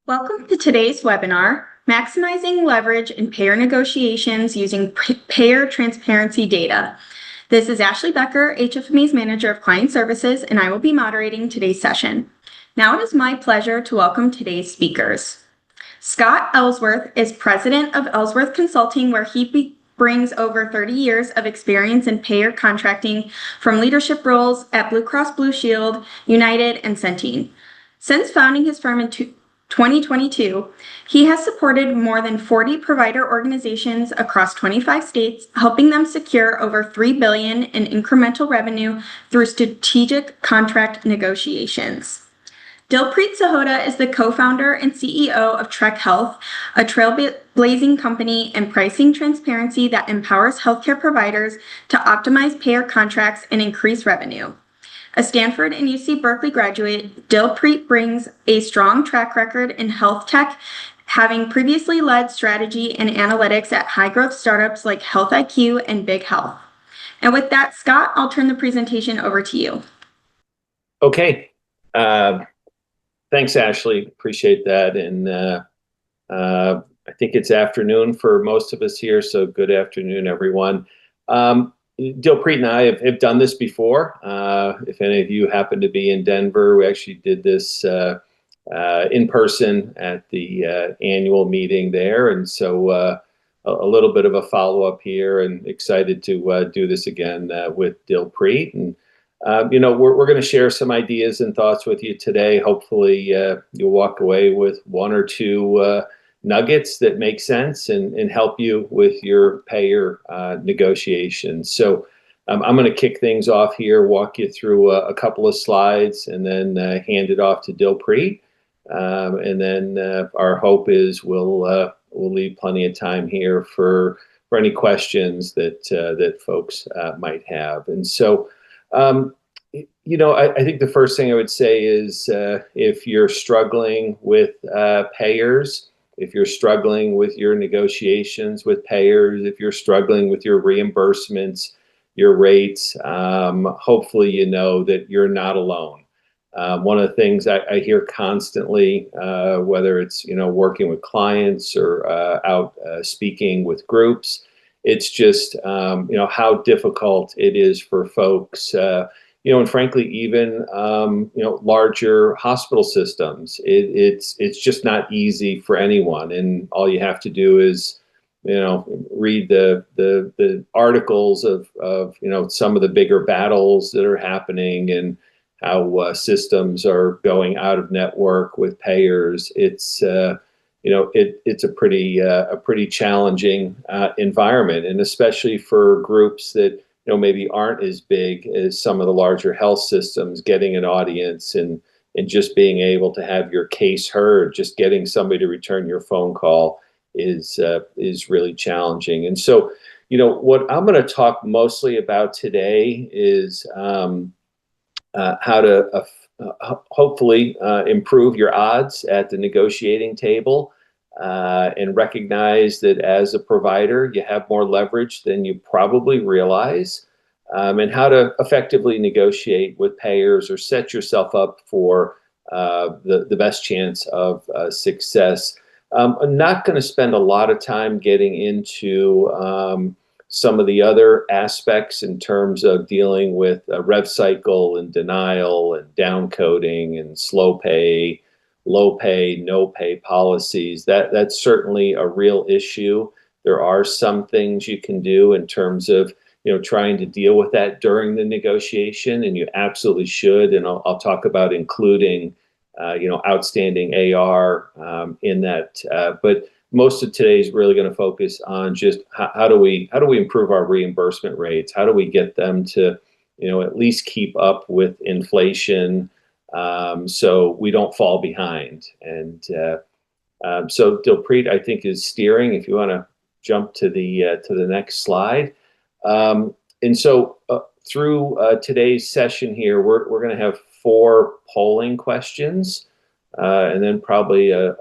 Welcome to today's webinar, Maximizing Leverage in Payer Negotiations Using Payer Transparency Data. This is Ashley Becker, HFMA's Manager of Client Services, and I will be moderating today's session. Now it is my pleasure to welcome today's speakers. Scott Ellsworth is President of Ellsworth Consulting, where he brings over 30 years of experience in payer contracting from leadership roles at Blue Cross Blue Shield, United, and Centene. Since founding his firm in 2022, he has supported more than 40 provider organizations across 25 states, helping them secure over $3 billion in incremental revenue through strategic contract negotiations. Dilpreet Sahota is the co-founder and CEO of Trek Health, a trailblazing company in pricing transparency that empowers healthcare providers to optimize payer contracts and increase revenue. A Stanford and UC Berkeley graduate, Dilpreet brings a strong track record in health tech, having previously led strategy and analytics at high-growth startups like Health IQ and Big Health. And with that, Scott, I'll turn the presentation over to you. Okay. Thanks, Ashley. Appreciate that. And I think it's afternoon for most of us here, so good afternoon, everyone. Dilpreet and I have done this before. If any of you happen to be in Denver, we actually did this in person at the annual meeting there. And so a little bit of a follow-up here, and excited to do this again with Dilpreet. And we're going to share some ideas and thoughts with you today. Hopefully you'll walk away with one or two nuggets that make sense and help you with your payer negotiations. So I'm going to kick things off here, walk you through a couple of slides, and then hand it off to Dilpreet. And then our hope is we'll leave plenty of time here for any questions that folks might have. And so I think the first thing I would say is if you're struggling with payers, if you're struggling with your negotiations with payers, if you're struggling with your reimbursements, your rates, hopefully you know that you're not alone. One of the things I hear constantly, whether it's working with clients or out speaking with groups, it's just how difficult it is for folks. And frankly, even larger hospital systems, it's just not easy for anyone. And all you have to do is read the articles of some of the bigger battles that are happening and how systems are going out of network with payers. It's it's a pretty challenging environment, and especially for groups that maybe aren't as big as some of the larger health systems. Getting an audience and just being able to have your case heard, just getting somebody to return your phone call is really challenging. And so, what I'm going to talk mostly about today is how to hopefully improve your odds at the negotiating table. And recognize that as a provider, you have more leverage than you probably realize, and how to effectively negotiate with payers or set yourself up for the best chance of success. I'm not going to spend a lot of time getting into some of the other aspects in terms of dealing with rev cycle and denial and downcoding and slow pay, low pay, no pay policies. That's certainly a real issue. There are some things you can do in terms of trying to deal with that during the negotiation, and you absolutely should. And I'll talk about including outstanding AR in that. But most of today is really going to focus on just how do we improve our reimbursement rates? How do we get them to at least keep up with inflation? So we don't fall behind. And so Dilpreet, I think, is steering. If you want to jump to the next slide. And so through today's session here, we're going to have 4 polling questions, and then probably a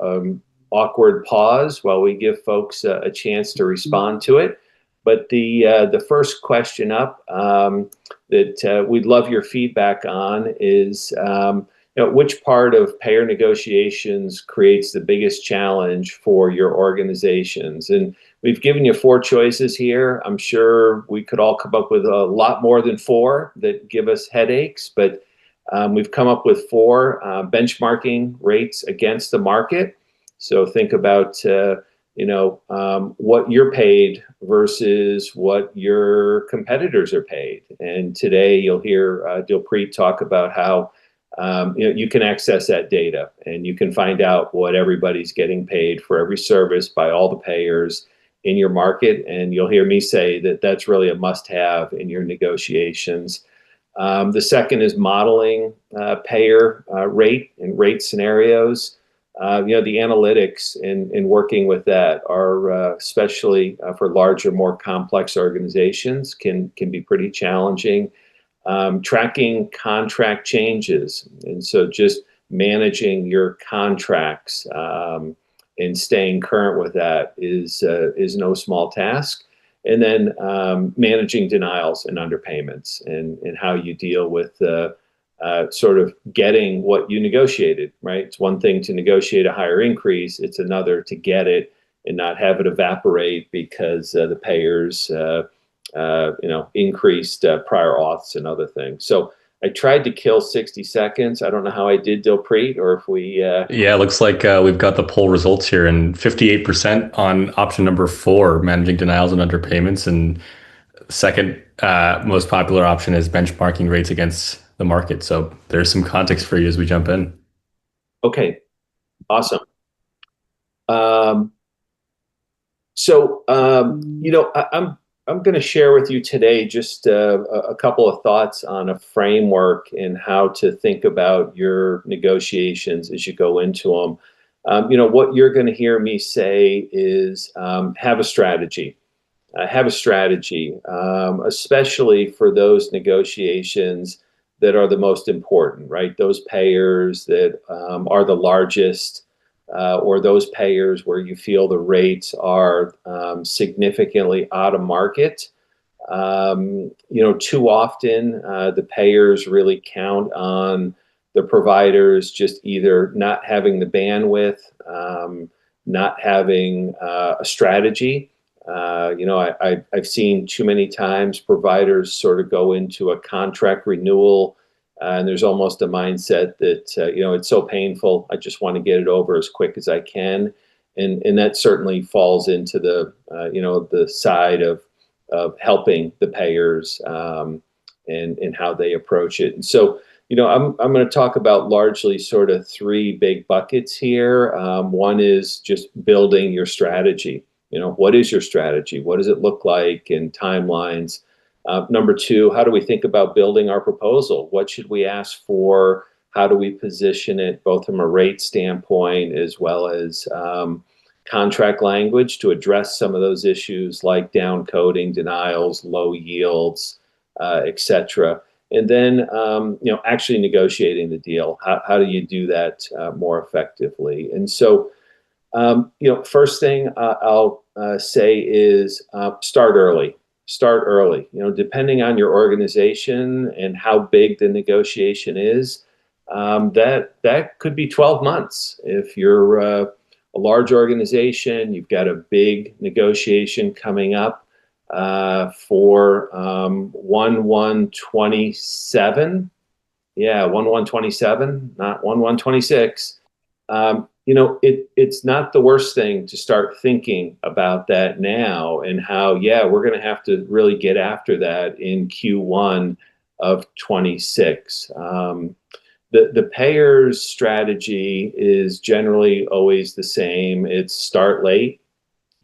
awkward pause while we give folks a chance to respond to it. But the first question up that we'd love your feedback on is, which part of payer negotiations creates the biggest challenge for your organizations? And we've given you 4 choices here. I'm sure we could all come up with a lot more than 4 that give us headaches, but we've come up with 4 benchmarking rates against the market. So think about what you're paid versus what your competitors are paid. And today you'll hear Dilpreet talk about how you can access that data and you can find out what everybody's getting paid for every service by all the payers in your market. And you'll hear me say that that's really a must-have in your negotiations. The second is modeling payer rate and rate scenarios. The analytics in working with that are especially for larger, more complex organizations can be pretty challenging. Tracking contract changes, and so just managing your contracts and staying current with that is no small task. And then managing denials and underpayments and how you deal with sort of getting what you negotiated, right? It's one thing to negotiate a higher increase. It's another to get it and not have it evaporate because the payers, increased prior auths and other things. So I tried to kill 60 seconds. I don't know how I did, Dilpreet, or if we... Yeah, it looks like we've got the poll results here, and 58% on option number 4, managing denials and underpayments. And second most popular option is benchmarking rates against the market. So there's some context for you as we jump in. Okay, awesome. I'm going to share with you today just a couple of thoughts on a framework and how to think about your negotiations as you go into them. What you're going to hear me say is have a strategy. Have a strategy, especially for those negotiations that are the most important, right? Those payers that are the largest, or those payers where you feel the rates are significantly out of market. Too often the payers really count on the providers just either not having the bandwidth, not having a strategy. I've seen too many times providers sort of go into a contract renewal and there's almost a mindset that, it's so painful. I just want to get it over as quick as I can. And that certainly falls into the side of helping the payers and how they approach it. And so, I'm going to talk about largely sort of 3 big buckets here. One is just building your strategy. What is your strategy? What does it look like in timelines? Number 2, how do we think about building our proposal? What should we ask for? How do we position it both from a rate standpoint as well as contract language to address some of those issues like down coding, denials, low yields, et cetera. And then, actually negotiating the deal. How do you do that more effectively? And so, first thing I'll say is start early. Start early. Depending on your organization and how big the negotiation is, that could be 12 months. If you're a large organization, you've got a big negotiation coming up for 1/1/27. Yeah, 1/1/27, not 1/1/26. It's not the worst thing to start thinking about that now and how, we're going to have to really get after that in Q1 of 26. The payer's strategy is generally always the same. It's start late,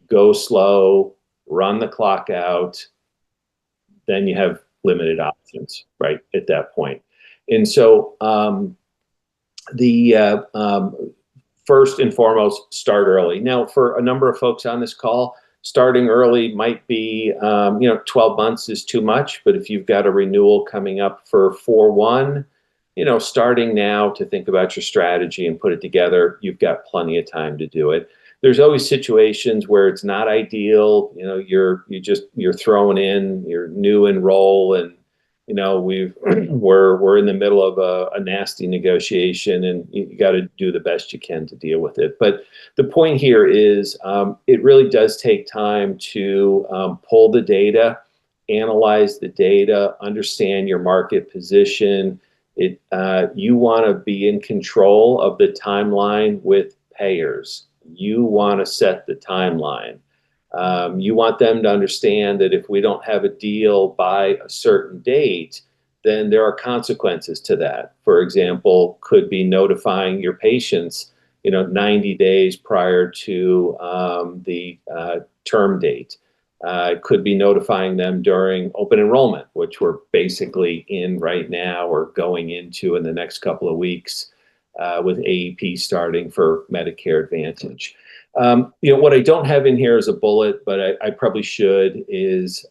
go slow, run the clock out, then you have limited options, right, at that point. And so first and foremost, start early. Now, for a number of folks on this call, starting early might be, 12 months is too much, but if you've got a renewal coming up for 4/1, starting now to think about your strategy and put it together, you've got plenty of time to do it. There's always situations where it's not ideal. You're thrown in, you're new enroll, and we're in the middle of a nasty negotiation, and you got to do the best you can to deal with it. But the point here is, it really does take time to pull the data, analyze the data, understand your market position. You want to be in control of the timeline with payers. You want to set the timeline. You want them to understand that if we don't have a deal by a certain date, then there are consequences to that. For example, could be notifying your patients, 90 days prior to the term date. It could be notifying them during open enrollment, which we're basically in right now or going into in the next couple of weeks with AEP starting for Medicare Advantage. What I don't have in here as a bullet, but I probably should, is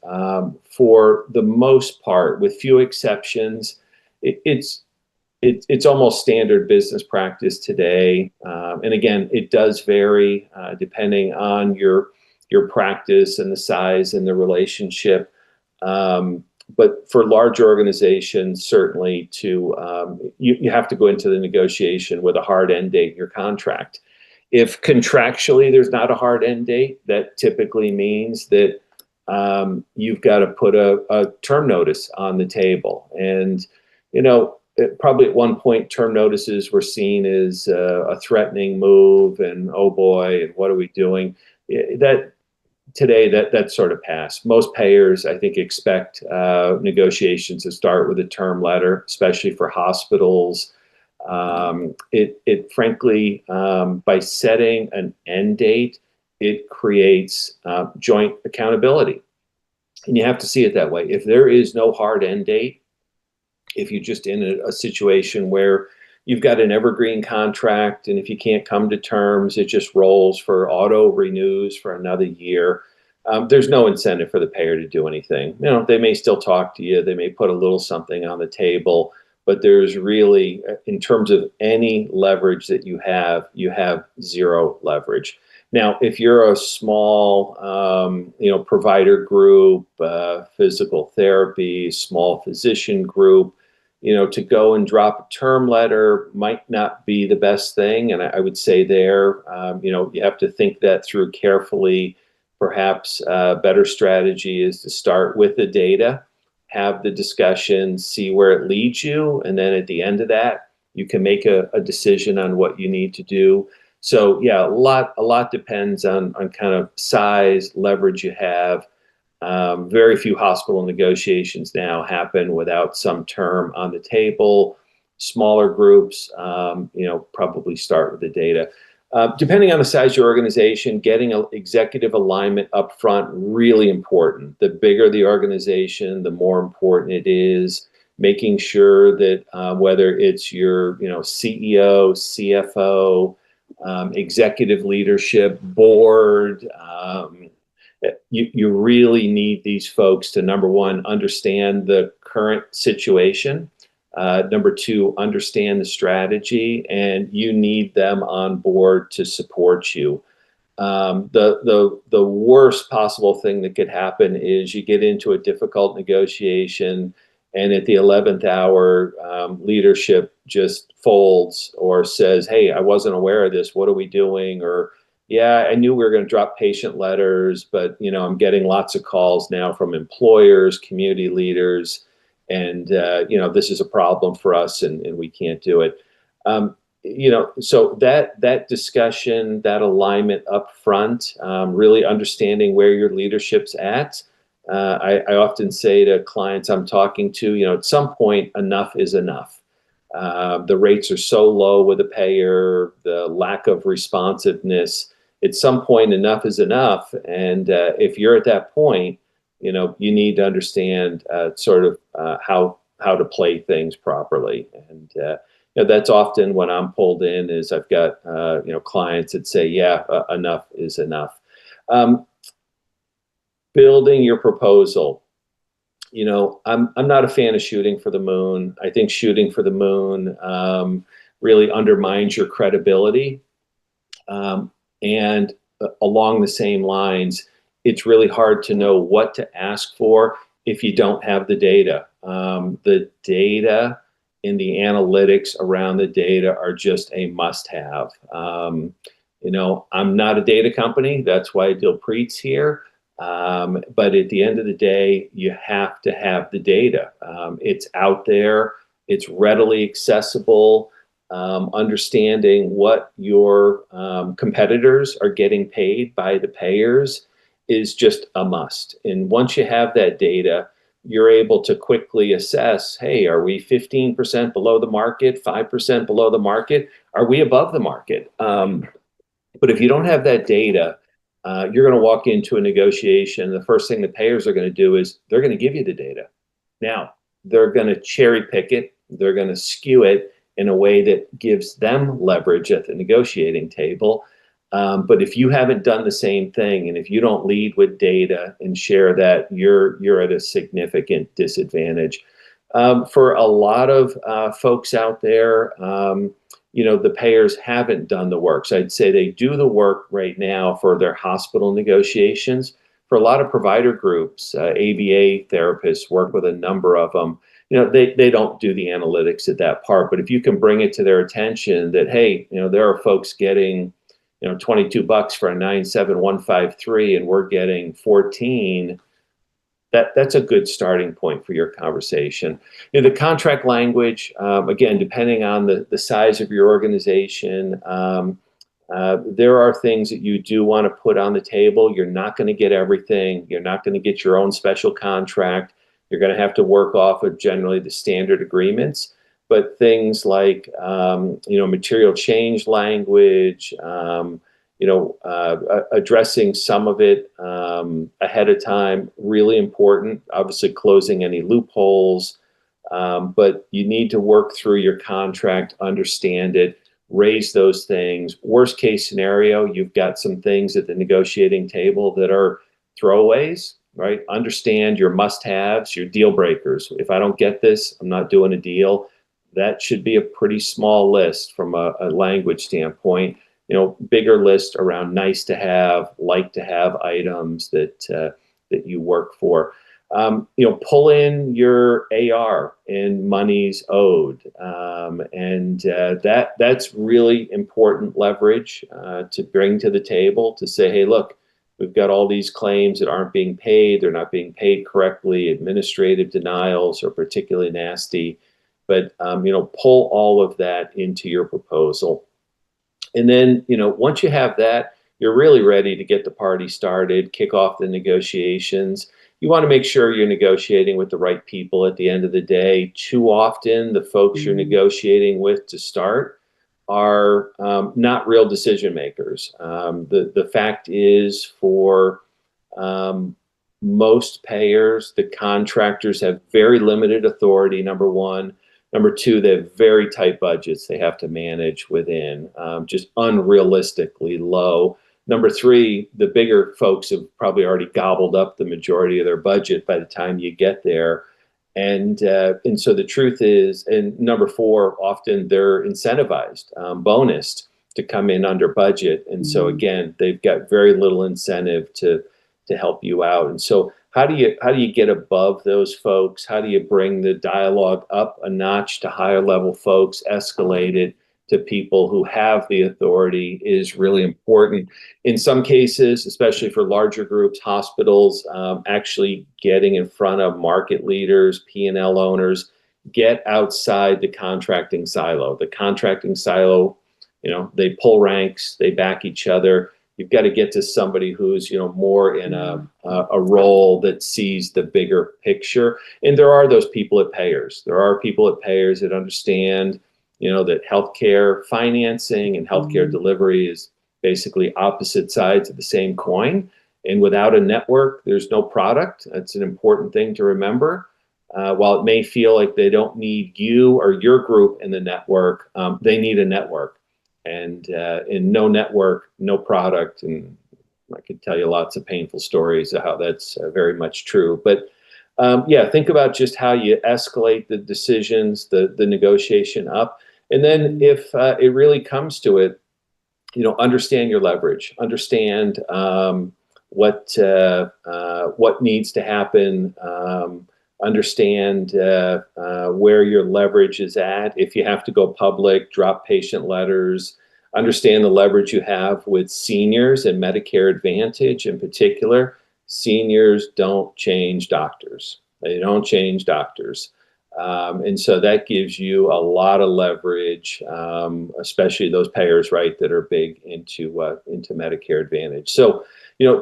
for the most part, with few exceptions, it's almost standard business practice today. And again, it does vary depending on your practice and the size and the relationship. But for large organizations, certainly you have to go into the negotiation with a hard end date in your contract. If contractually there's not a hard end date, that typically means that you've got to put a term notice on the table. And, probably at one point, term notices were seen as a threatening move, and oh boy, and what are we doing? Today, that's sort of passed. Most payers, I think, expect negotiations to start with a term letter, especially for hospitals. It frankly, by setting an end date, it creates joint accountability. And you have to see it that way. If there is no hard end date, if you're just in a situation where you've got an evergreen contract, and if you can't come to terms, it just rolls for auto renews for another year. There's no incentive for the payer to do anything. They may still talk to you. They may put a little something on the table, but there's really, in terms of any leverage that you have zero leverage. Now, if you're a small, provider group, physical therapy, small physician group, to go and drop a term letter might not be the best thing. And I would say there, you have to think that through carefully. Perhaps a better strategy is to start with the data, have the discussion, see where it leads you. And then at the end of that, you can make a decision on what you need to do. So yeah, a lot depends on kind of size, leverage you have. Very few hospital negotiations now happen without some term on the table. Smaller groups, probably start with the data. Depending on the size of your organization, getting an executive alignment up front, really important. The bigger the organization, the more important it is. Making sure that whether it's your CEO, CFO, executive leadership, board, you really need these folks to, number one, understand the current situation. Number two, understand the strategy, and you need them on board to support you. The worst possible thing that could happen is you get into a difficult negotiation, and at the 11th hour, leadership just folds or says, "Hey, I wasn't aware of this. What are we doing?" Or, "Yeah, I knew we were going to drop patient letters, but I'm getting lots of calls now from employers, community leaders. And, this is a problem for us, and we can't do it." So that discussion, that alignment up front, really understanding where your leadership's at. I often say to clients I'm talking to, at some point, enough is enough. The rates are so low with the payer, the lack of responsiveness. At some point, enough is enough. And if you're at that point, you need to understand how to play things properly. And that's often when I'm pulled in, is I've got clients that say, "Yeah, enough is enough." Building your proposal. I'm not a fan of shooting for the moon. I think shooting for the moon really undermines your credibility. And along the same lines, it's really hard to know what to ask for if you don't have the data. the data and the analytics around the data are just a must-have. I'm not a data company. That's why Dilpreet's here. But at the end of the day, you have to have the data. It's out there. It's readily accessible. Understanding what your competitors are getting paid by the payers is just a must. And once you have that data, you're able to quickly assess, hey, are we 15% below the market, 5% below the market? Are we above the market? But if you don't have that data, you're going to walk into a negotiation. The first thing the payers are going to do is they're going to give you the data. Now, they're going to cherry pick it. They're going to skew it in a way that gives them leverage at the negotiating table. But if you haven't done the same thing, and if you don't lead with data and share that, you're at a significant disadvantage. For a lot of folks out there, the payers haven't done the work. So I'd say they do the work right now for their hospital negotiations. For a lot of provider groups, ABA therapists work with a number of them. They don't do the analytics at that part. But if you can bring it to their attention that, hey, there are folks getting, $22 for a 97153 and we're getting 14, that's a good starting point for your conversation. The contract language, again, depending on the size of your organization, there are things that you do want to put on the table. You're not going to get everything. You're not going to get your own special contract. You're going to have to work off of generally the standard agreements. But things like, material change language, addressing some of it ahead of time, really important. Obviously, closing any loopholes. But you need to work through your contract, understand it, raise those things. Worst case scenario, you've got some things at the negotiating table that are throwaways, right? Understand your must-haves, your deal breakers. If I don't get this, I'm not doing a deal. That should be a pretty small list from a language standpoint. Bigger list around nice to have, like to have items that you work for. Pull in your AR and monies owed, and that's really important leverage to bring to the table to say, hey, look, we've got all these claims that aren't being paid. They're not being paid correctly. Administrative denials are particularly nasty. But, pull all of that into your proposal. And then, once you have that, you're really ready to get the party started, kick off the negotiations. You want to make sure you're negotiating with the right people at the end of the day. Too often, the folks you're negotiating with to start are not real decision makers. The fact is, for most payers, the contractors have very limited authority, number one. Number two, they have very tight budgets they have to manage within, just unrealistically low. Number three, the bigger folks have probably already gobbled up the majority of their budget by the time you get there. And so the truth is, and number four, often they're incentivized, bonused to come in under budget. And so again, they've got very little incentive to help you out. And so how do you get above those folks? How do you bring the dialogue up a notch to higher level folks, escalate it to people who have the authority is really important. In some cases, especially for larger groups, hospitals, actually getting in front of market leaders, P&L owners, get outside the contracting silo. The contracting silo, they pull ranks, they back each other. You've got to get to somebody who's, more in a role that sees the bigger picture. And there are those people at payers. There are people at payers that understand, that healthcare financing and healthcare delivery is basically opposite sides of the same coin. And without a network, there's no product. That's an important thing to remember. While it may feel like they don't need you or your group in the network, they need a network. And in no network, no product. And I could tell you lots of painful stories of how that's very much true. But think about just how you escalate the decisions, the negotiation up. And then if it really comes to it, understand your leverage, understand what needs to happen, understand where your leverage is at. If you have to go public, drop patient letters, understand the leverage you have with seniors and Medicare Advantage in particular. Seniors don't change doctors. They don't change doctors. And so that gives you a lot of leverage, especially those payers, right, that are big into Medicare Advantage. So,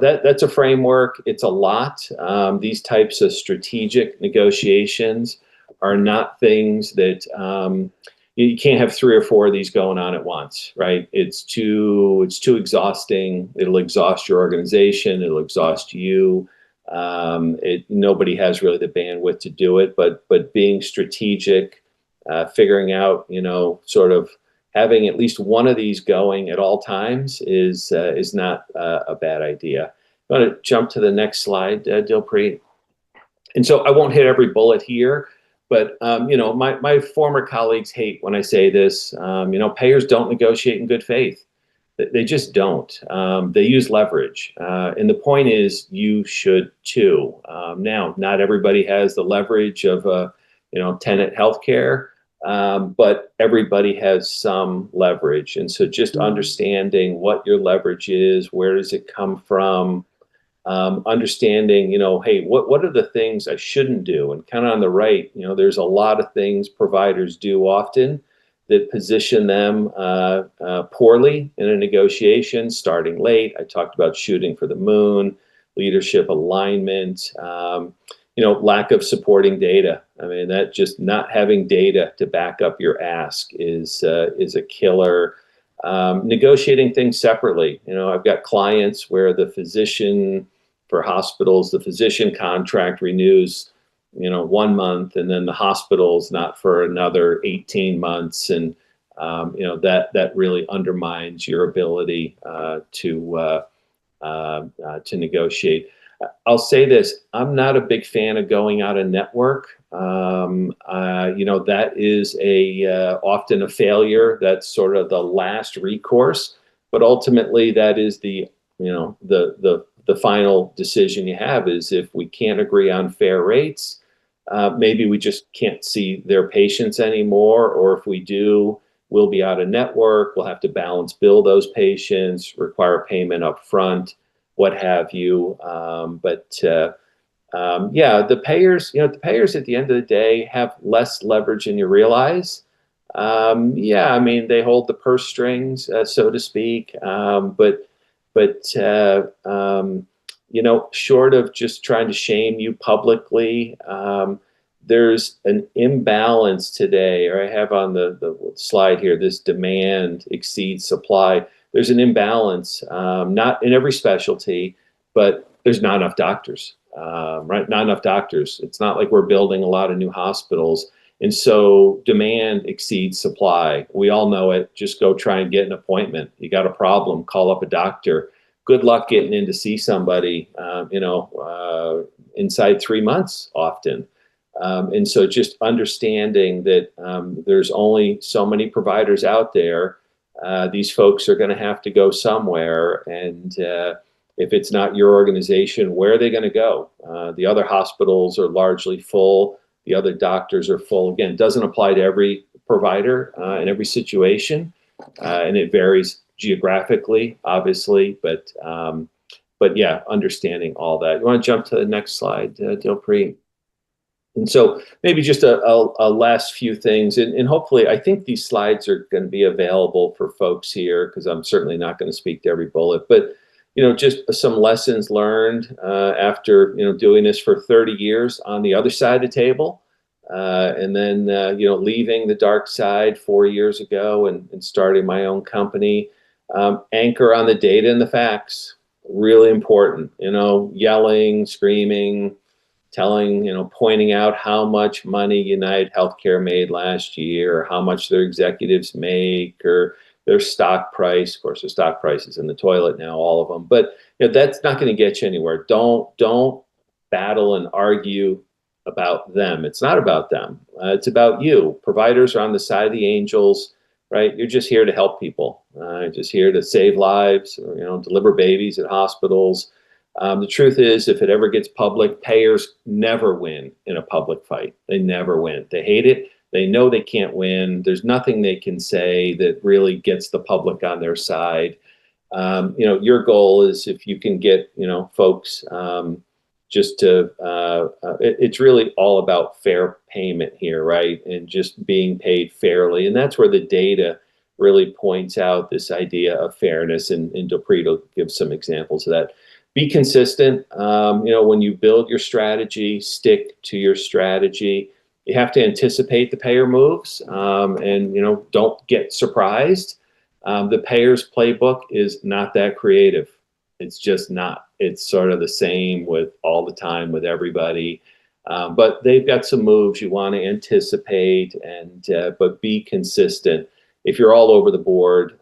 that's a framework. It's a lot. These types of strategic negotiations are not things that you can't have 3 or 4 of these going on at once, right? It's too exhausting. It'll exhaust your organization. It'll exhaust you. Nobody has really the bandwidth to do it, but being strategic, figuring out, sort of having at least one of these going at all times is not a bad idea. I'm going to jump to the next slide, Dilpreet. And so I won't hit every bullet here, but my former colleagues hate when I say this. Payers don't negotiate in good faith. They just don't. They use leverage. And the point is, you should too. Now, not everybody has the leverage of Tenet Healthcare, but everybody has some leverage. And so just understanding what your leverage is, where does it come from, understanding, hey, what are the things I shouldn't do? And kind of on the right, there's a lot of things providers do often that position them poorly in a negotiation, starting late. I talked about shooting for the moon, leadership alignment, lack of supporting data. I mean, that just not having data to back up your ask is a killer. Negotiating things separately. I've got clients where the physician for hospitals, the physician contract renews 1 month, and then the hospital's not for another 18 months. And, that really undermines your ability to negotiate. I'll say this, I'm not a big fan of going out of network. That is often a failure. That's sort of the last recourse, but ultimately that is the final decision you have. Is if we can't agree on fair rates, maybe we just can't see their patients anymore, or if we do, we'll be out of network. We'll have to balance bill those patients, require payment up front, what have you. The payers, at the end of the day have less leverage than you realize. They hold the purse strings, so to speak. Short of just trying to shame you publicly, there's an imbalance today, or I have on the slide here, this demand exceeds supply. There's an imbalance, not in every specialty, but there's not enough doctors, right? Not enough doctors. It's not like we're building a lot of new hospitals. And so demand exceeds supply. We all know it. Just go try and get an appointment. You got a problem, call up a doctor. Good luck getting in to see somebody, inside 3 months often. And so just understanding that there's only so many providers out there. These folks are going to have to go somewhere. And if it's not your organization, where are they going to go? The other hospitals are largely full. The other doctors are full. Again, it doesn't apply to every provider in every situation. And it varies geographically, obviously. But yeah, understanding all that. You want to jump to the next slide, Dilpreet? And so maybe just a last few things, and hopefully I think these slides are going to be available for folks here, because I'm certainly not going to speak to every bullet, but just some lessons learned after doing this for 30 years on the other side of the table, and then leaving the dark side 4 years ago and starting my own company. Anchor on the data and the facts, really important. Yelling, screaming, telling, pointing out how much money United Healthcare made last year, or how much their executives make, or their stock price. Of course, their stock price is in the toilet now, all of them. But that's not going to get you anywhere. Don't battle and argue about them. It's not about them. It's about you. Providers are on the side of the angels, right? You're just here to help people. Just here to save lives, or, deliver babies at hospitals. The truth is, if it ever gets public, payers never win in a public fight. They never win. They hate it. They know they can't win. There's nothing they can say that really gets the public on their side. Your goal is, if you can get, folks just to, it's really all about fair payment here, right? And just being paid fairly. And that's where the data really points out this idea of fairness. And Dilpreet will give some examples of that. Be consistent. When you build your strategy, stick to your strategy. You have to anticipate the payer moves, and don't get surprised. The payer's playbook is not that creative. It's just not. It's sort of the same with all the time with everybody. But they've got some moves you want to anticipate, but be consistent. If you're all over the board,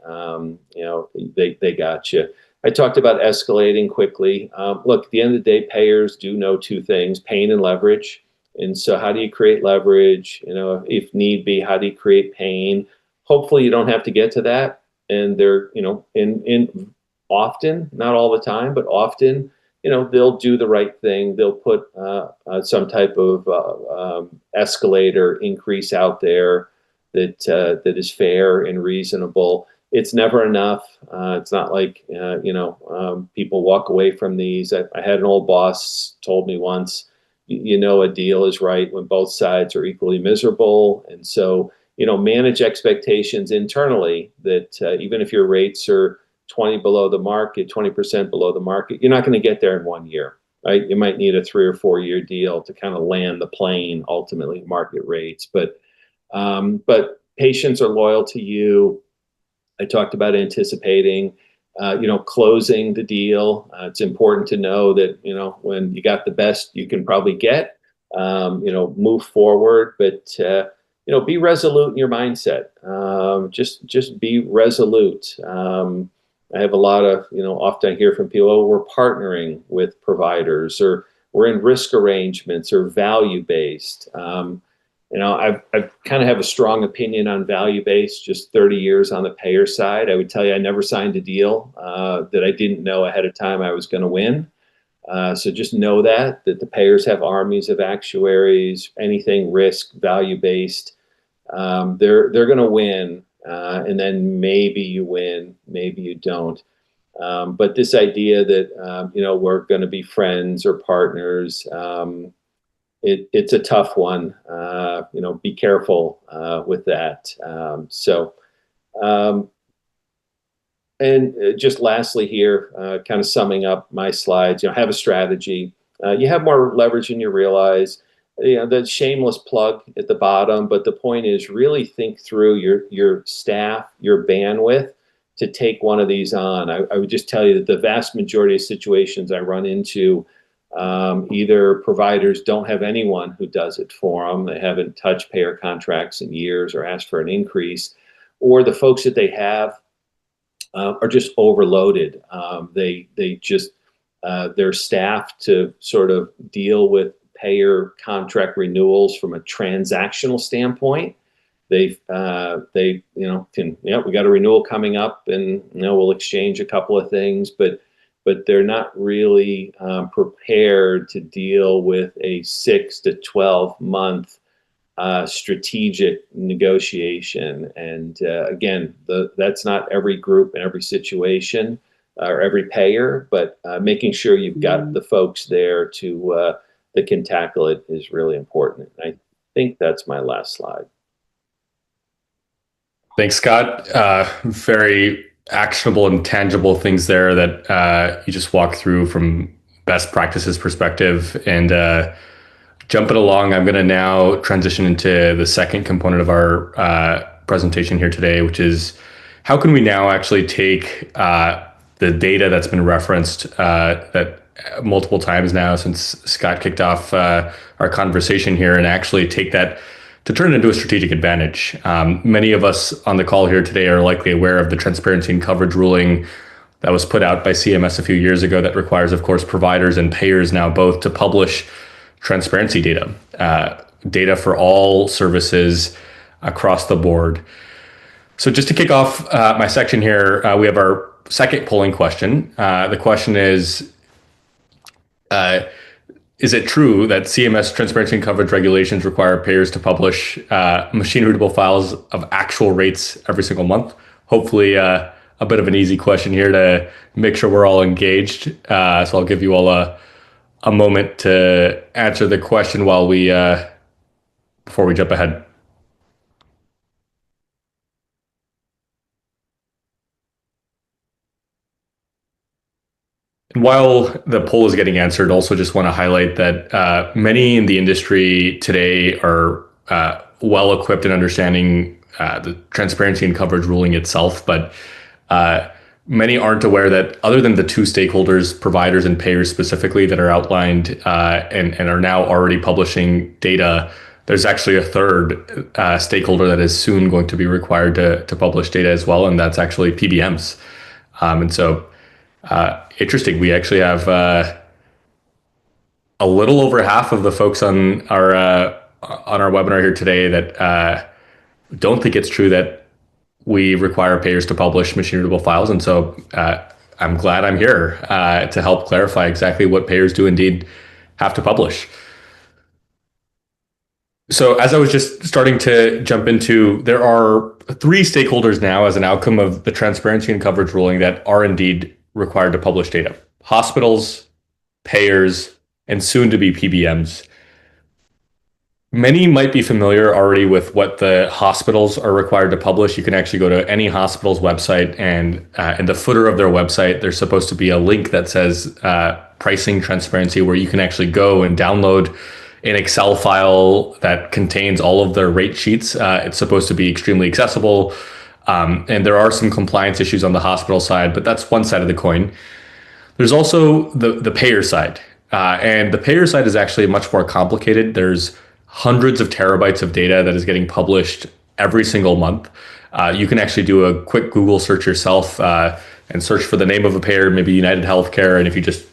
they got you. I talked about escalating quickly. Look, at the end of the day, payers do know two things: pain and leverage. And so how do you create leverage? If need be, how do you create pain? Hopefully you don't have to get to that. And they're, in often, not all the time, but often, they'll do the right thing. They'll put some type of escalator increase out there that is fair and reasonable. It's never enough. It's not like, people walk away from these. I had an old boss told me once, a deal is right when both sides are equally miserable. And so, manage expectations internally that even if your rates are 20% below the market, you're not going to get there in 1 year, right? You might need a 3 or 4 year deal to kind of land the plane, ultimately market rates. But patients are loyal to you. I talked about anticipating, closing the deal. It's important to know that, when you got the best you can probably get, move forward, but, be resolute in your mindset. Just be resolute. I have a lot of, often I hear from people, oh, we're partnering with providers, or we're in risk arrangements, or value-based. I've kind of have a strong opinion on value-based, just 30 years on the payer side. I would tell you, I never signed a deal that I didn't know ahead of time I was going to win. So just know that the payers have armies of actuaries. Anything risk, value-based, they're going to win. And then maybe you win, maybe you don't. But this idea that, we're going to be friends or partners, it's a tough one. Be careful with that. And just lastly here, kind of summing up my slides, have a strategy. You have more leverage than you realize. The shameless plug at the bottom, but the point is really think through your staff, your bandwidth to take one of these on. I would just tell you that the vast majority of situations I run into, either providers don't have anyone who does it for them. They haven't touched payer contracts in years or asked for an increase, or the folks that they have are just overloaded. They just their staff to sort of deal with payer contract renewals from a transactional standpoint. We got a renewal coming up, and we'll exchange a couple of things, but they're not really prepared to deal with a 6 to 12 month strategic negotiation. And again, that's not every group and every situation or every payer, but making sure you've got the folks there that can tackle it is really important. And I think that's my last slide. Thanks, Scott. Very actionable and tangible things there that you just walked through from best practices perspective. And jumping along, I'm going to now transition into the second component of our presentation here today, which is how can we now actually take the data that's been referenced that multiple times now since Scott kicked off our conversation here, and actually take that to turn it into a strategic advantage. Many of us on the call here today are likely aware of the transparency and coverage ruling that was put out by CMS a few years ago that requires, of course, providers and payers now both to publish transparency data, data for all services across the board. So just to kick off my section here, we have our second polling question. The question is, is it true that CMS transparency and coverage regulations require payers to publish machine-readable files of actual rates every single month? Hopefully, a bit of an easy question here to make sure we're all engaged. So I'll give you all a moment to answer the question while we before we jump ahead. While the poll is getting answered, also just want to highlight that many in the industry today are well equipped in understanding the transparency and coverage ruling itself, but many aren't aware that other than the two stakeholders, providers and payers specifically, that are outlined and are now already publishing data, there's actually a third stakeholder that is soon going to be required to publish data as well, and that's actually PBMs. And so interesting. We actually have a little over half of the folks on our webinar here today that don't think it's true that we require payers to publish machine-readable files. And so I'm glad I'm here to help clarify exactly what payers do indeed have to publish. So as I was just starting to jump into, there are three stakeholders now as an outcome of the transparency and coverage ruling that are indeed required to publish data: hospitals, payers, and soon to be PBMs. Many might be familiar already with what the hospitals are required to publish. You can actually go to any hospital's website, and in the footer of their website, there's supposed to be a link that says pricing transparency, where you can actually go and download an Excel file that contains all of their rate sheets. It's supposed to be extremely accessible. And there are some compliance issues on the hospital side, but that's one side of the coin. There's also the payer side. And the payer side is actually much more complicated. There's hundreds of terabytes of data that is getting published every single month. You can actually do a quick Google search yourself and search for the name of a payer, maybe United Healthcare. And if you just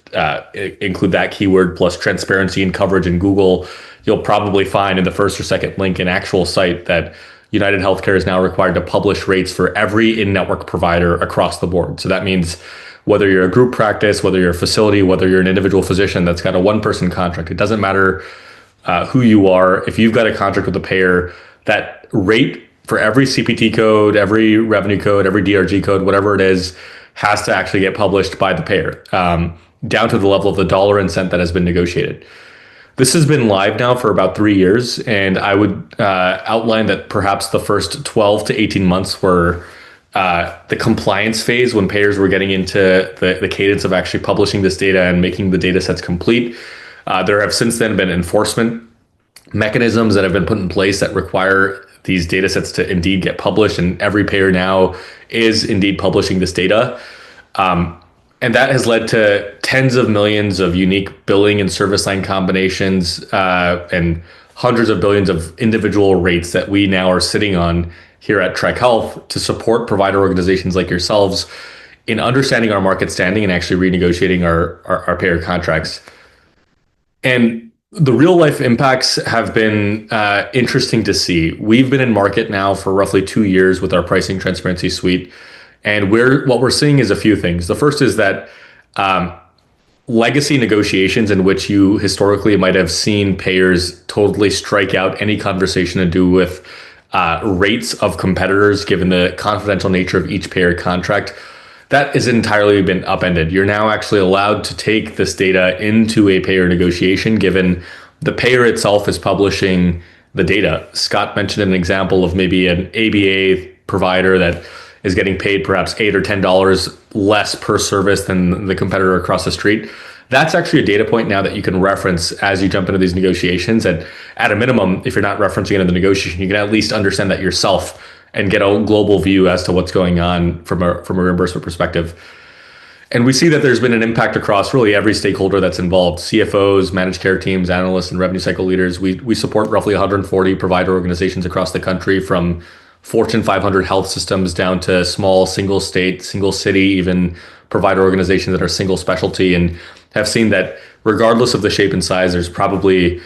include that keyword plus transparency and coverage in Google, you'll probably find in the first or second link an actual site that United Healthcare is now required to publish rates for every in-network provider across the board. So that means whether you're a group practice, whether you're a facility, whether you're an individual physician that's got a one-person contract, it doesn't matter who you are. If you've got a contract with a payer, that rate for every CPT code, every revenue code, every DRG code, whatever it is, has to actually get published by the payer, down to the level of the dollar and cent that has been negotiated. This has been live now for about 3 years, and I would outline that perhaps the first 12 to 18 months were the compliance phase, when payers were getting into the cadence of actually publishing this data and making the data sets complete. There have since then been enforcement mechanisms that have been put in place that require these data sets to indeed get published, and every payer now is indeed publishing this data. And that has led to tens of millions of unique billing and service line combinations and hundreds of billions of individual rates that we now are sitting on here at Trek Health to support provider organizations like yourselves in understanding our market standing and actually renegotiating our payer contracts. And the real life impacts have been interesting to see. We've been in market now for roughly 2 years with our pricing transparency suite. And what we're seeing is a few things. The first is that legacy negotiations, in which you historically might have seen payers totally strike out any conversation to do with rates of competitors, given the confidential nature of each payer contract, that has entirely been upended. You're now actually allowed to take this data into a payer negotiation, given the payer itself is publishing the data. Scott mentioned an example of maybe an ABA provider that is getting paid perhaps $8 or $10 less per service than the competitor across the street. That's actually a data point now that you can reference as you jump into these negotiations. And at a minimum, if you're not referencing it in the negotiation, you can at least understand that yourself and get a global view as to what's going on from a reimbursement perspective. And we see that there's been an impact across really every stakeholder that's involved: CFOs, managed care teams, analysts, and revenue cycle leaders. We support roughly 140 provider organizations across the country, from Fortune 500 health systems down to small single state, single city, even provider organizations that are single specialty, and have seen that regardless of the shape and size, there's probably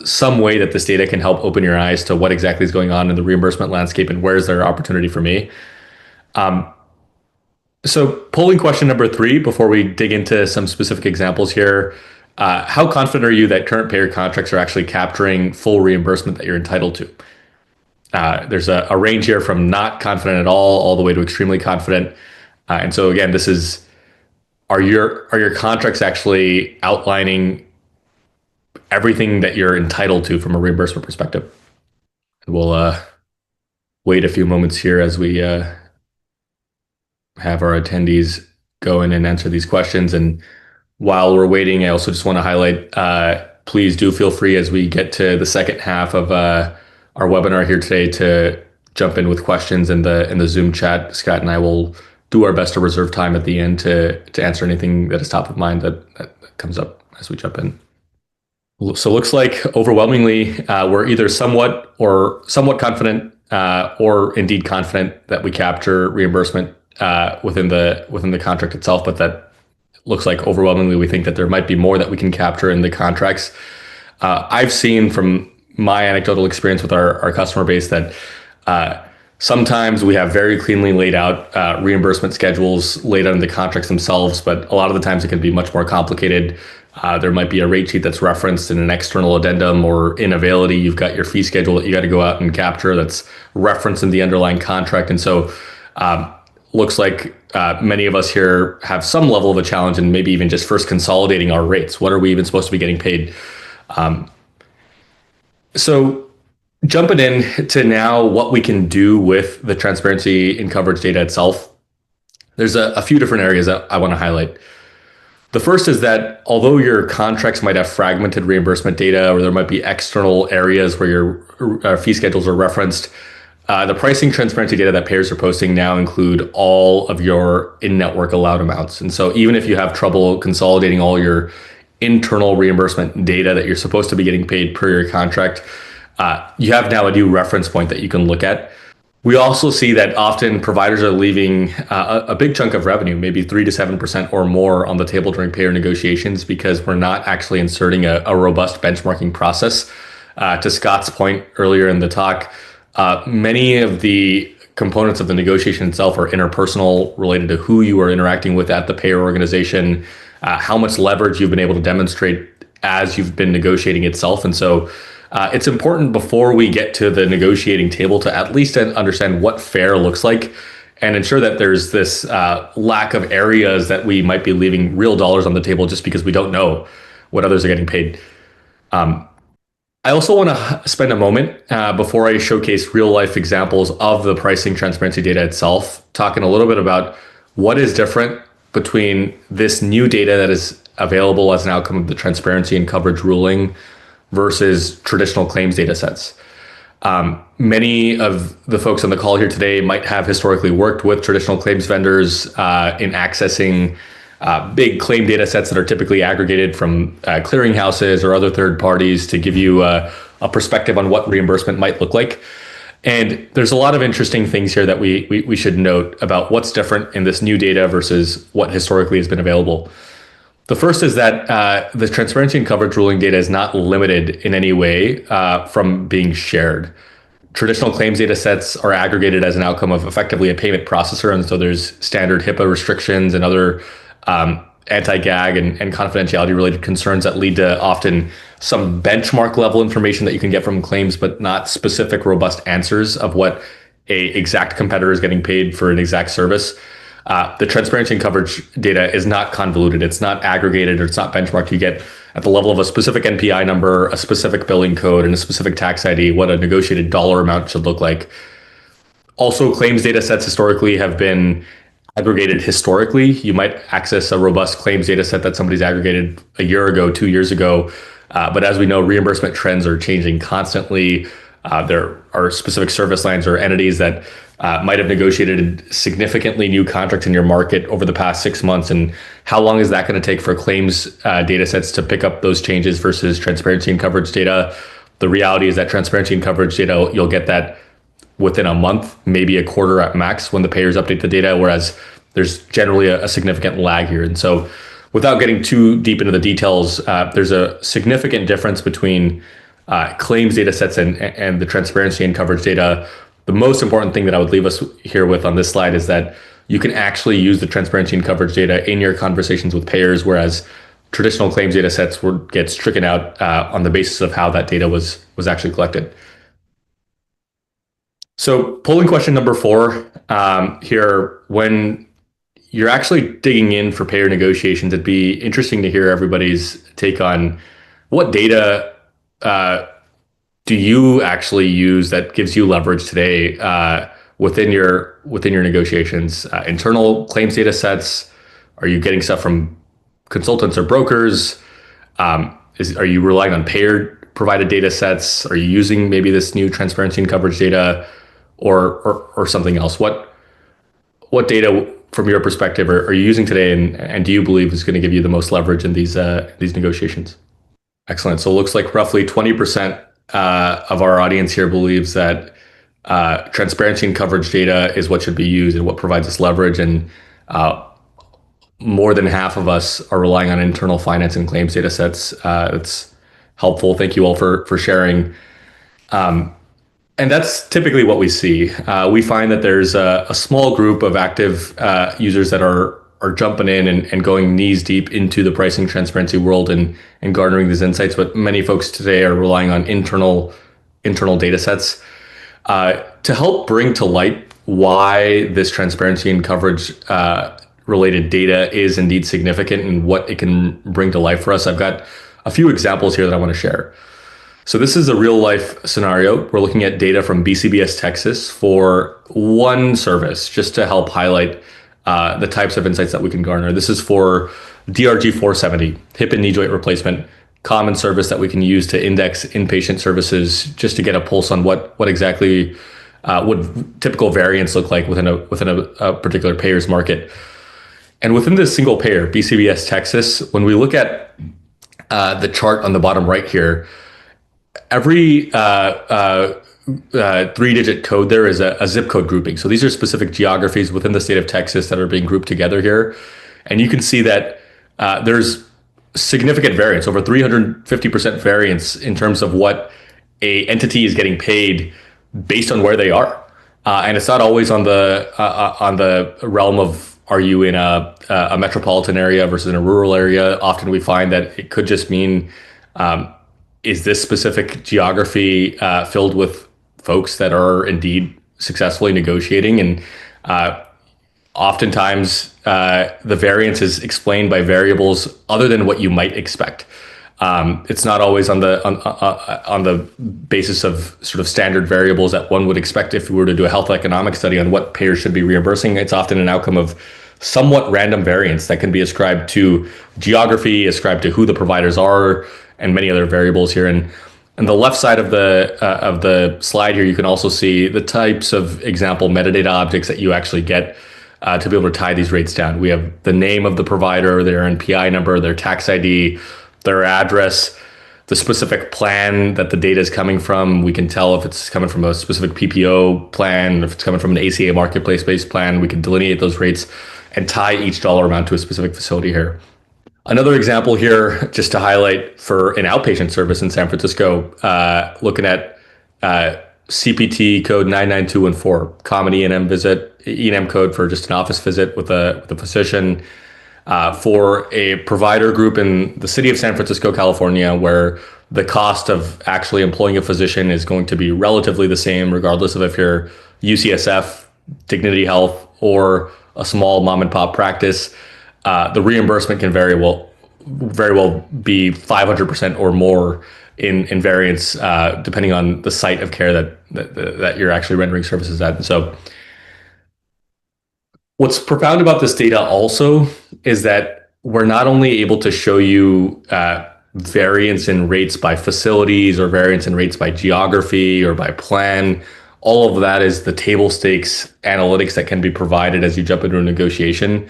some way that this data can help open your eyes to what exactly is going on in the reimbursement landscape and where's there opportunity for me. So polling question number 3, before we dig into some specific examples here, how confident are you that current payer contracts are actually capturing full reimbursement that you're entitled to? There's a range here from not confident at all the way to extremely confident. And so again, this is, are your contracts actually outlining everything that you're entitled to from a reimbursement perspective? We'll wait a few moments here as we have our attendees go in and answer these questions. And while we're waiting, I also just want to highlight, please do feel free as we get to the second half of our webinar here today to jump in with questions in the Zoom chat. Scott and I will do our best to reserve time at the end to answer anything that is top of mind that comes up as we jump in. So looks like overwhelmingly we're either somewhat confident or indeed confident that we capture reimbursement within the contract itself, but that looks like overwhelmingly we think that there might be more that we can capture in the contracts. I've seen from my anecdotal experience with our customer base that sometimes we have very cleanly laid out reimbursement schedules laid out in the contracts themselves, but a lot of the times it can be much more complicated. There might be a rate sheet that's referenced in an external addendum, or in Availity, you've got your fee schedule that you got to go out and capture that's referenced in the underlying contract. And so looks like many of us here have some level of a challenge in maybe even just first consolidating our rates. What are we even supposed to be getting paid? So jumping in to now what we can do with the transparency and coverage data itself, there's a few different areas that I want to highlight. The first is that although your contracts might have fragmented reimbursement data, or there might be external areas where your fee schedules are referenced, the pricing transparency data that payers are posting now include all of your in-network allowed amounts. And so even if you have trouble consolidating all your internal reimbursement data that you're supposed to be getting paid per your contract, you have now a new reference point that you can look at. We also see that often providers are leaving a big chunk of revenue, maybe 3 to 7% or more, on the table during payer negotiations because we're not actually inserting a robust benchmarking process. To Scott's point earlier in the talk, many of the components of the negotiation itself are interpersonal, related to who you are interacting with at the payer organization, how much leverage you've been able to demonstrate as you've been negotiating itself. And so it's important before we get to the negotiating table to at least understand what fair looks like and ensure that there's this lack of areas that we might be leaving real dollars on the table just because we don't know what others are getting paid. I also want to spend a moment before I showcase real life examples of the pricing transparency data itself, talking a little bit about what is different between this new data that is available as an outcome of the transparency and coverage ruling versus traditional claims data sets. Many of the folks on the call here today might have historically worked with traditional claims vendors in accessing big claim data sets that are typically aggregated from clearinghouses or other third parties to give you a perspective on what reimbursement might look like. And there's a lot of interesting things here that we should note about what's different in this new data versus what historically has been available. The first is that the transparency and coverage ruling data is not limited in any way from being shared. Traditional claims data sets are aggregated as an outcome of effectively a payment processor, and so there's standard HIPAA restrictions and other anti-gag and confidentiality related concerns that lead to often some benchmark level information that you can get from claims, but not specific robust answers of what a exact competitor is getting paid for an exact service. The transparency and coverage data is not convoluted. It's not aggregated, or it's not benchmarked. You get at the level of a specific NPI number, a specific billing code, and a specific tax ID, what a negotiated dollar amount should look like. Also, claims data sets historically have been aggregated historically. You might access a robust claims data set that somebody's aggregated a year ago, 2 years ago. But as we know, reimbursement trends are changing constantly. There are specific service lines or entities that might have negotiated significantly new contracts in your market over the past 6 months. And how long is that going to take for claims data sets to pick up those changes versus transparency and coverage data? The reality is that transparency and coverage data, you'll get that within a month, maybe a quarter at max when the payers update the data, whereas there's generally a significant lag here. And so without getting too deep into the details, there's a significant difference between claims data sets and the transparency and coverage data. The most important thing that I would leave us here with on this slide is that you can actually use the transparency and coverage data in your conversations with payers, whereas traditional claims data sets would get stricken out on the basis of how that data was actually collected. So polling question number 4 here, when you're actually digging in for payer negotiations, it'd be interesting to hear everybody's take on what data do you actually use that gives you leverage today within your negotiations? Internal claims data sets? Are you getting stuff from consultants or brokers? Are you relying on payer provided data sets? Are you using maybe this new transparency and coverage data, or something else? What data from your perspective are you using today, and do you believe is going to give you the most leverage in these negotiations? Excellent. So it looks like roughly 20% of our audience here believes that transparency and coverage data is what should be used and what provides us leverage, and more than half of us are relying on internal finance and claims data sets. It's helpful. Thank you all for sharing. And that's typically what we see. We find that there's a small group of active users that are jumping in and going knees deep into the pricing transparency world and garnering these insights. But many folks today are relying on internal data sets to help bring to light why this transparency and coverage related data is indeed significant and what it can bring to life for us. I've got a few examples here that I want to share. So this is a real life scenario. We're looking at data from BCBS Texas for one service, just to help highlight the types of insights that we can garner. This is for DRG 470, hip and knee joint replacement, common service that we can use to index inpatient services, just to get a pulse on what exactly would typical variance look like within a particular payer's market. And within this single payer, BCBS Texas, when we look at the chart on the bottom right here, every 3-digit code there is a zip code grouping. So these are specific geographies within the state of Texas that are being grouped together here. And you can see that there's significant variance, over 350% variance in terms of what a entity is getting paid based on where they are. And it's not always on the realm of, are you in a metropolitan area versus in a rural area? Often we find that it could just mean, is this specific geography filled with folks that are indeed successfully negotiating? And oftentimes the variance is explained by variables other than what you might expect. It's not always on the basis of sort of standard variables that one would expect if we were to do a health economic study on what payers should be reimbursing. It's often an outcome of somewhat random variance that can be ascribed to geography, ascribed to who the providers are, and many other variables here. And on the left side of the slide here, you can also see the types of example metadata objects that you actually get to be able to tie these rates down. We have the name of the provider, their NPI number, their tax ID, their address, the specific plan that the data is coming from. We can tell if it's coming from a specific PPO plan, if it's coming from an ACA marketplace-based plan. We can delineate those rates and tie each dollar amount to a specific facility here. Another example here, just to highlight for an outpatient service in San Francisco, looking at CPT code 99214, common E&M visit, E&M code for just an office visit with a physician, for a provider group in the city of San Francisco, California, where the cost of actually employing a physician is going to be relatively the same, regardless of if you're UCSF, Dignity Health, or a small mom and pop practice. The reimbursement can very well be 500% or more in variance, depending on the site of care that you're actually rendering services at. And so what's profound about this data also is that we're not only able to show you variance in rates by facilities or variance in rates by geography or by plan. All of that is the table stakes analytics that can be provided as you jump into a negotiation.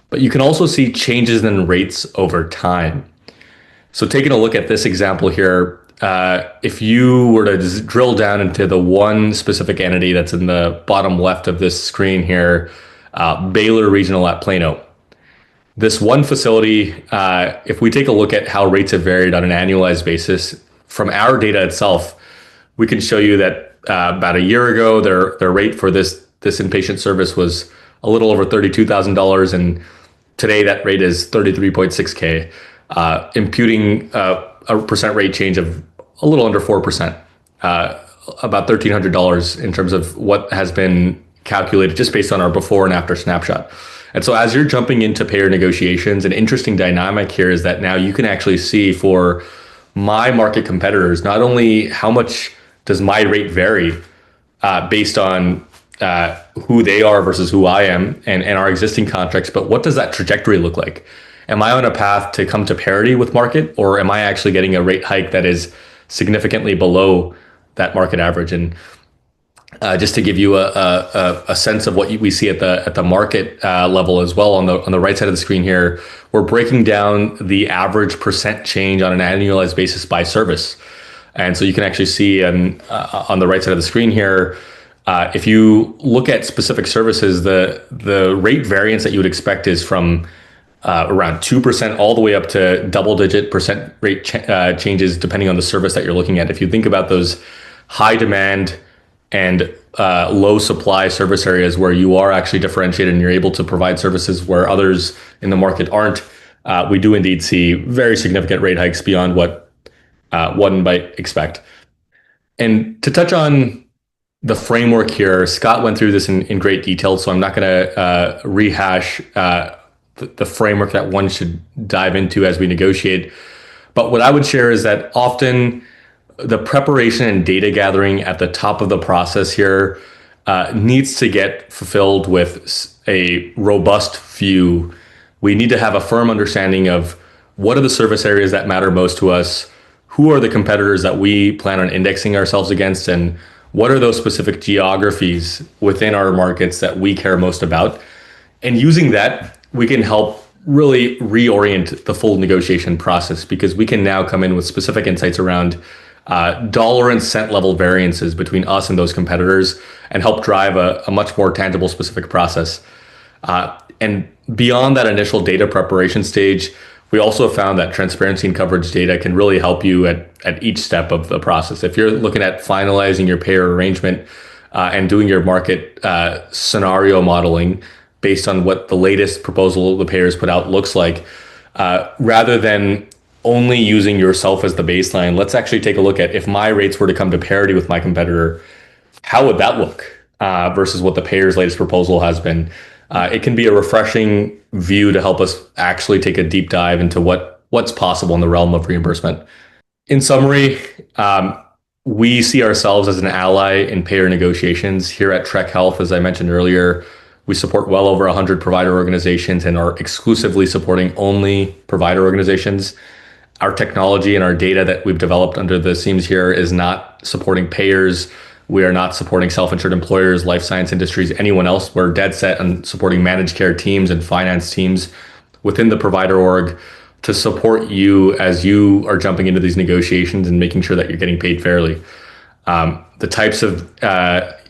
But you can also see changes in rates over time. So taking a look at this example here, if you were to drill down into the one specific entity that's in the bottom left of this screen here, Baylor Regional at Plano. This one facility, if we take a look at how rates have varied on an annualized basis, from our data itself, we can show you that about a year ago, their rate for this inpatient service was a little over $32,000, and today that rate is $33.6K. imputing a percent rate change of a little under 4%, about $1,300 in terms of what has been calculated just based on our before and after snapshot. And so as you're jumping into payer negotiations, an interesting dynamic here is that now you can actually see for my market competitors, not only how much does my rate vary based on who they are versus who I am and our existing contracts, but what does that trajectory look like? Am I on a path to come to parity with market, or am I actually getting a rate hike that is significantly below that market average? And just to give you a sense of what we see at the market level as well, on the right side of the screen here, we're breaking down the average percent change on an annualized basis by service. And so you can actually see on the right side of the screen here, if you look at specific services, the rate variance that you would expect is from around 2% all the way up to double-digit percent rate changes depending on the service that you're looking at. If you think about those high demand and low supply service areas where you are actually differentiated and you're able to provide services where others in the market aren't, we do indeed see very significant rate hikes beyond what one might expect. And to touch on the framework here, Scott went through this in great detail, so I'm not going to rehash the framework that one should dive into as we negotiate. But what I would share is that often the preparation and data gathering at the top of the process here needs to get fulfilled with a robust view. We need to have a firm understanding of what are the service areas that matter most to us, who are the competitors that we plan on indexing ourselves against, and what are those specific geographies within our markets that we care most about. And using that, we can help really reorient the full negotiation process, because we can now come in with specific insights around dollar and cent level variances between us and those competitors and help drive a much more tangible specific process. And beyond that initial data preparation stage, we also found that transparency and coverage data can really help you at each step of the process. If you're looking at finalizing your payer arrangement and doing your market scenario modeling based on what the latest proposal the payers put out looks like, rather than only using yourself as the baseline, let's actually take a look at, if my rates were to come to parity with my competitor, how would that look versus what the payer's latest proposal has been? It can be a refreshing view to help us actually take a deep dive into what's possible in the realm of reimbursement. In summary, we see ourselves as an ally in payer negotiations. Here at Trek Health, as I mentioned earlier, we support well over 100 provider organizations and are exclusively supporting only provider organizations. Our technology and our data that we've developed under the seams here is not supporting payers. We are not supporting self-insured employers, life science industries, anyone else. We're dead set on supporting managed care teams and finance teams within the provider org to support you as you are jumping into these negotiations and making sure that you're getting paid fairly. The types of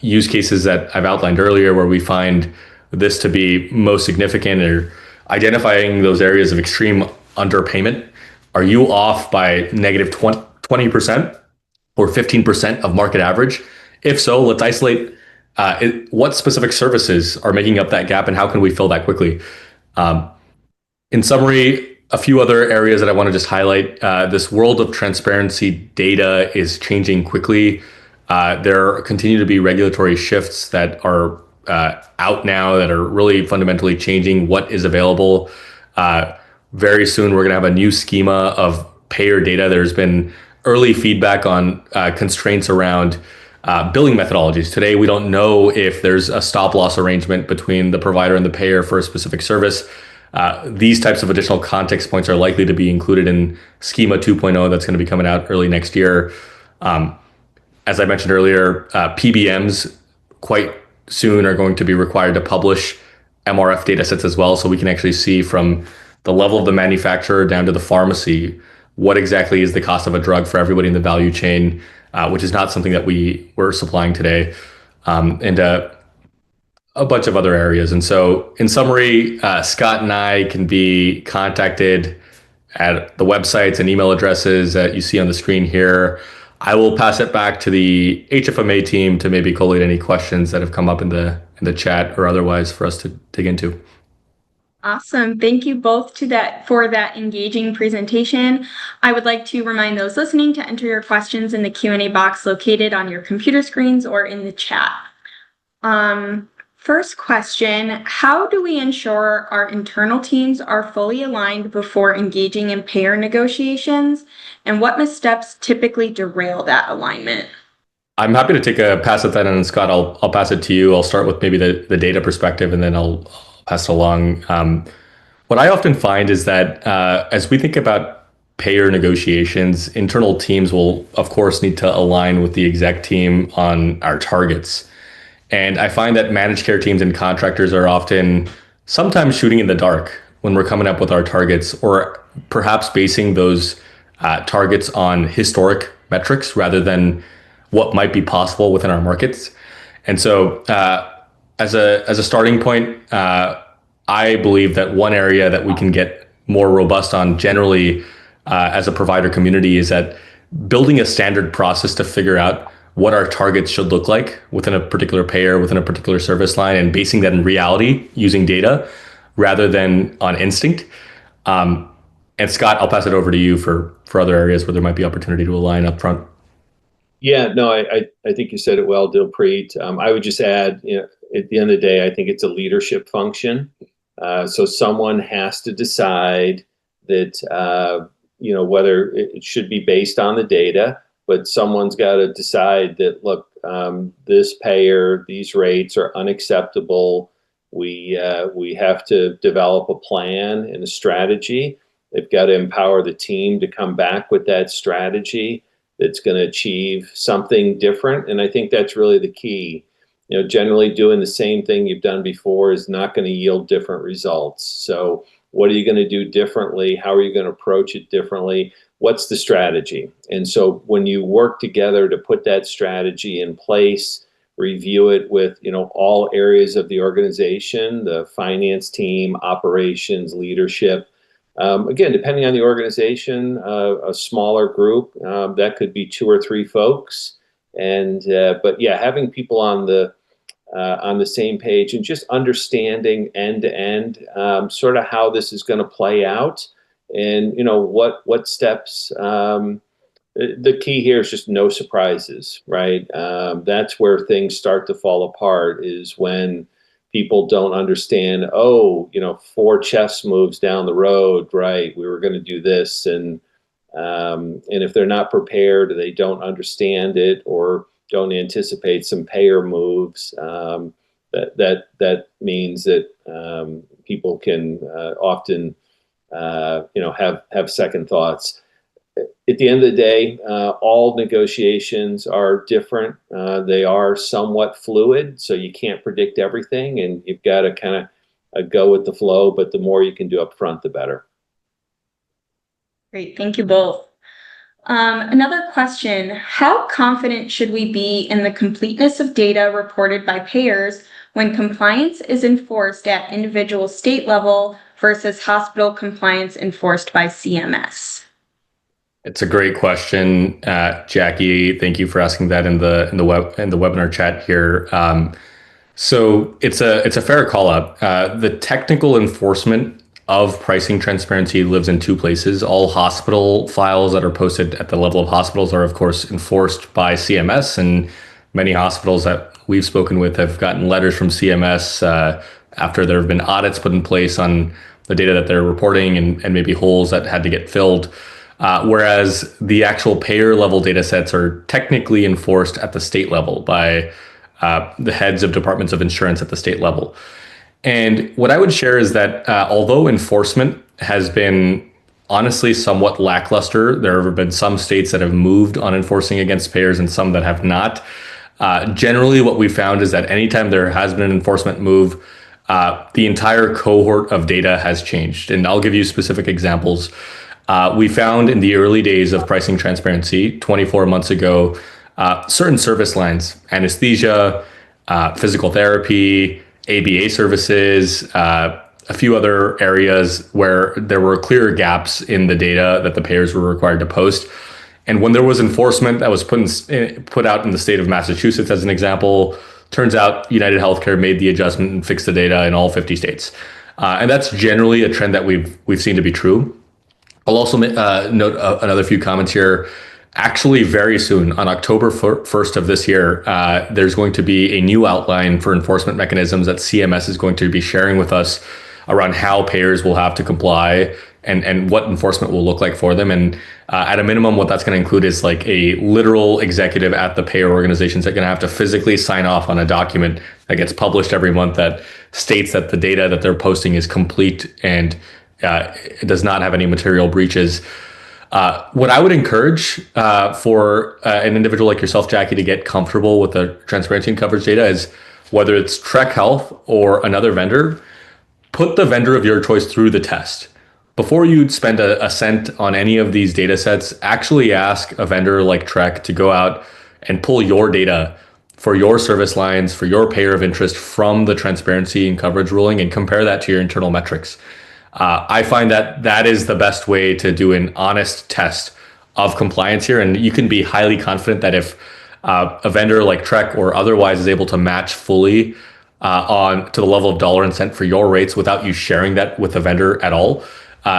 use cases that I've outlined earlier where we find this to be most significant are identifying those areas of extreme underpayment. Are you off by negative 20% or 15% of market average? If so, let's isolate what specific services are making up that gap and how can we fill that quickly. In summary, a few other areas that I want to just highlight. This world of transparency data is changing quickly. There continue to be regulatory shifts that are out now that are really fundamentally changing what is available. Very soon, we're going to have a new schema of payer data. There's been early feedback on constraints around billing methodologies. Today, we don't know if there's a stop loss arrangement between the provider and the payer for a specific service. These types of additional context points are likely to be included in Schema 2.0 that's going to be coming out early next year. As I mentioned earlier, PBMs quite soon are going to be required to publish MRF data sets as well, so we can actually see from the level of the manufacturer down to the pharmacy what exactly is the cost of a drug for everybody in the value chain, which is not something that we're supplying today, and a bunch of other areas. And so in summary, Scott and I can be contacted at the websites and email addresses that you see on the screen here. I will pass it back to the HFMA team to maybe collate any questions that have come up in the chat or otherwise for us to dig into. Awesome. Thank you both for that engaging presentation. I would like to remind those listening to enter your questions in the Q&A box located on your computer screens or in the chat. First question, how do we ensure our internal teams are fully aligned before engaging in payer negotiations? And what missteps typically derail that alignment? I'm happy to take a pass at that, and Scott, I'll pass it to you. I'll start with maybe the data perspective, and then I'll pass it along. What I often find is that as we think about payer negotiations, internal teams will, of course, need to align with the exec team on our targets. And I find that managed care teams and contractors are often sometimes shooting in the dark when we're coming up with our targets, or perhaps basing those targets on historic metrics rather than what might be possible within our markets. And so as a starting point, I believe that one area that we can get more robust on generally as a provider community is that building a standard process to figure out what our targets should look like within a particular payer, within a particular service line, and basing that in reality using data rather than on instinct. And Scott, I'll pass it over to you for other areas where there might be opportunity to align up front. Yeah, no, I think you said it well, Dilpreet. I would just add, at the end of the day, I think it's a leadership function. So someone has to decide that, whether it should be based on the data, but someone's got to decide that, look, this payer, these rates are unacceptable. We have to develop a plan and a strategy. They've got to empower the team to come back with that strategy that's going to achieve something different. And I think that's really the key. Generally doing the same thing you've done before is not going to yield different results. So what are you going to do differently? How are you going to approach it differently? What's the strategy? And so when you work together to put that strategy in place, review it with, all areas of the organization, the finance team, operations, leadership. Again, depending on the organization, a smaller group, that could be 2 or 3 folks. But yeah, having people on the same page and just understanding end to end, sort of how this is going to play out, and what steps. The key here is just no surprises, right? That's where things start to fall apart, is when people don't understand, 4 chess moves down the road, right? We were going to do this. And if they're not prepared, or they don't understand it, or don't anticipate some payer moves, that means that people can often, have second thoughts. At the end of the day, all negotiations are different. They are somewhat fluid, so you can't predict everything, and you've got to kind of go with the flow. But the more you can do up front, the better. Great, thank you both. Another question, how confident should we be in the completeness of data reported by payers when compliance is enforced at individual state level versus hospital compliance enforced by CMS? It's a great question, Jackie. Thank you for asking that in the webinar chat here. So it's a fair call out. The technical enforcement of pricing transparency lives in 2 places. All hospital files that are posted at the level of hospitals are, of course, enforced by CMS, and many hospitals that we've spoken with have gotten letters from CMS after there have been audits put in place on the data that they're reporting and maybe holes that had to get filled. Whereas the actual payer level data sets are technically enforced at the state level by the heads of departments of insurance at the state level. And what I would share is that although enforcement has been honestly somewhat lackluster, there have been some states that have moved on enforcing against payers and some that have not. Generally, what we found is that anytime there has been an enforcement move, the entire cohort of data has changed. And I'll give you specific examples. We found in the early days of pricing transparency, 24 months ago, certain service lines, anesthesia, physical therapy, ABA services, a few other areas where there were clear gaps in the data that the payers were required to post. And when there was enforcement that was put out in the state of Massachusetts, as an example, turns out United Healthcare made the adjustment and fixed the data in all 50 states. And that's generally a trend that we've seen to be true. I'll also note another few comments here. Actually, very soon, on October 1st of this year, there's going to be a new outline for enforcement mechanisms that CMS is going to be sharing with us around how payers will have to comply and what enforcement will look like for them. And at a minimum, what that's going to include is like a literal executive at the payer organizations that are going to have to physically sign off on a document that gets published every month that states that the data that they're posting is complete and it does not have any material breaches. What I would encourage for an individual like yourself, Jackie, to get comfortable with the transparency and coverage data is whether it's Trek Health or another vendor, put the vendor of your choice through the test. Before you spend a cent on any of these data sets, actually ask a vendor like Trek to go out and pull your data for your service lines, for your payer of interest from the transparency and coverage ruling and compare that to your internal metrics. I find that that is the best way to do an honest test of compliance here. And you can be highly confident that if a vendor like Trek or otherwise is able to match fully on to the level of dollar and cent for your rates without you sharing that with a vendor at all,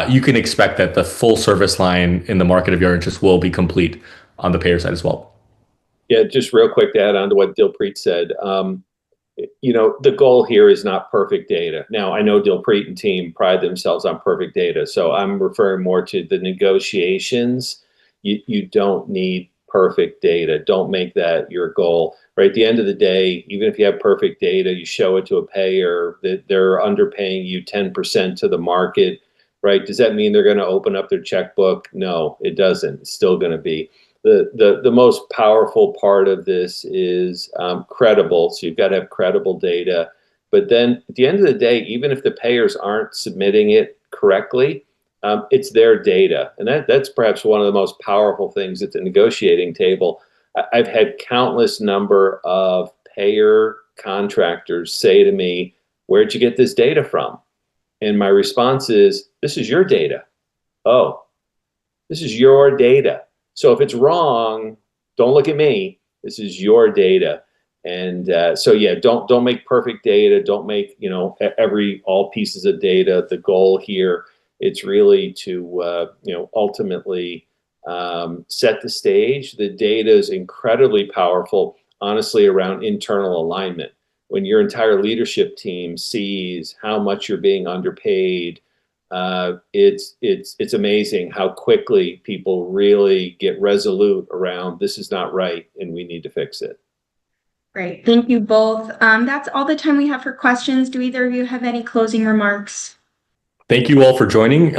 you can expect that the full service line in the market of your interest will be complete on the payer side as well. Yeah, just real quick to add on to what Dilpreet said. The goal here is not perfect data. Now, I know Dilpreet and team pride themselves on perfect data, so I'm referring more to the negotiations. You don't need perfect data. Don't make that your goal. Right at the end of the day, even if you have perfect data, you show it to a payer that they're underpaying you 10% to the market, right? Does that mean they're going to open up their checkbook? No, it doesn't. It's still going to be. The most powerful part of this is credible. So you've got to have credible data. But then at the end of the day, even if the payers aren't submitting it correctly, it's their data. And that's perhaps one of the most powerful things at the negotiating table. I've had countless number of payer contractors say to me, "Where'd you get this data from?" And my response is, "This is your data." "Oh, this is your data. So if it's wrong, don't look at me. This is your data." And so yeah, don't make perfect data. Don't make all pieces of data the goal here. It's really to ultimately set the stage. The data is incredibly powerful, honestly, around internal alignment. When your entire leadership team sees how much you're being underpaid, it's amazing how quickly people really get resolute around this is not right and we need to fix it. Great. Thank you both. That's all the time we have for questions. Do either of you have any closing remarks? Thank you all for joining.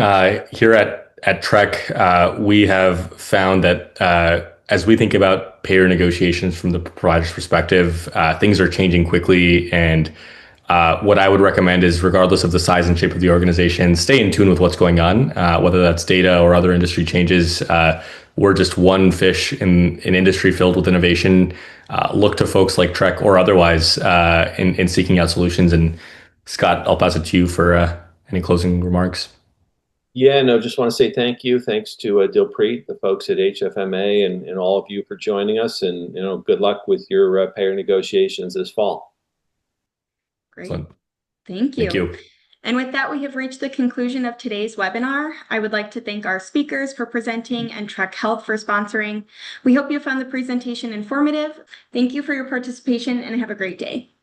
Here at Trek, we have found that as we think about payer negotiations from the provider's perspective, things are changing quickly. And what I would recommend is, regardless of the size and shape of the organization, stay in tune with what's going on, whether that's data or other industry changes. We're just one fish in an industry filled with innovation. Look to folks like Trek or otherwise in seeking out solutions. And Scott, I'll pass it to you for any closing remarks. Yeah, no, just want to say thank you. Thanks to Dilpreet, the folks at HFMA, and all of you for joining us. And good luck with your payer negotiations this fall. Great. Excellent. Thank you. Thank you. And with that, we have reached the conclusion of today's webinar. I would like to thank our speakers for presenting and Trek Health for sponsoring. We hope you found the presentation informative. Thank you for your participation and have a great day.